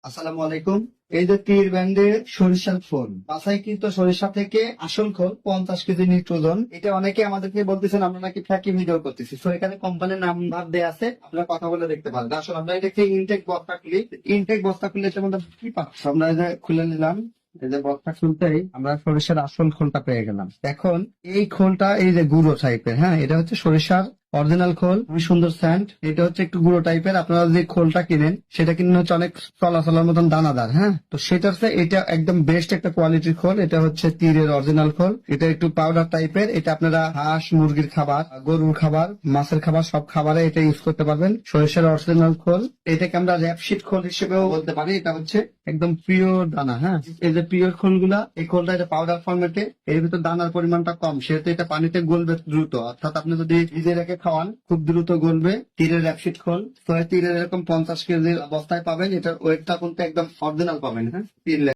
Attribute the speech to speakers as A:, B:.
A: আসসালামু আলাইকুম। এই যে তীর ব্যান্ডের সরিষার খোল, বাছাইকৃত সরিষা থেকে আসল খোল 50 কেজি নিউট্রোজন। এটা অনেকে আমাদেরকে বলতেছেন আমরা নাকি ফ্যাকি ভিডিও করতেছি। তো এখানে কোম্পানির নাম্বার দেয়া আছে, আপনারা কথা বলে দেখতে পারেন। আসলে আমরা এটাকে ইনটেক বস্তা খুলি। ইনটেক বস্তা খুললে এটার মধ্যে কি পাচ্ছি আমরা, এই যে খুলে নিলাম। এই যে বস্তা খুলতেই আমরা সরিষার আসল খোলটা পেয়ে গেলাম। এখন এই খোলটা এই যে গুঁড়ো টাইপের, হ্যাঁ, এটা হচ্ছে সরিষার অরিজিনাল খোল, খুবই সুন্দর স্যান্ড। এটা হচ্ছে একটু গুঁড়ো টাইপের। আপনারা যে খোলটা কিনেন সেটা কিনে হচ্ছে অনেক চলাচলের মতন দানাদার, হ্যাঁ। তো সেটা হচ্ছে এটা একদম বেস্ট একটা কোয়ালিটির খোল। এটা হচ্ছে তীরের অরিজিনাল খোল। এটা একটু পাউডার টাইপের। এটা আপনারা হাঁস মুরগির খাবার, গরুর খাবার, মাছের খাবার, সব খাবারে এটা ইউজ করতে পারবেন। সরিষার অরিজিনাল খোল। এটাকে আমরা র্যাপশিট খোল হিসেবেও বলতে পারি। এটা হচ্ছে একদম পিওর দানা, হ্যাঁ। এই যে পিওর খোলগুলা, এই খোলটা এটা পাউডার ফরম্যাটে। এর ভিতর দানার পরিমাণটা কম, সেহেতু এটা পানিতে গলবে দ্রুত। অর্থাৎ আপনি যদি ভিজে রেখে খাওয়ান খুব দ্রুত গলবে। তীরের র্যাপশিট খোল। তো এই তীরের এরকম 50 কেজির বস্তায় পাবেন। এটার ওয়েটটা কিন্তু একদম অরিজিনাল পাবেন, হ্যাঁ। তীর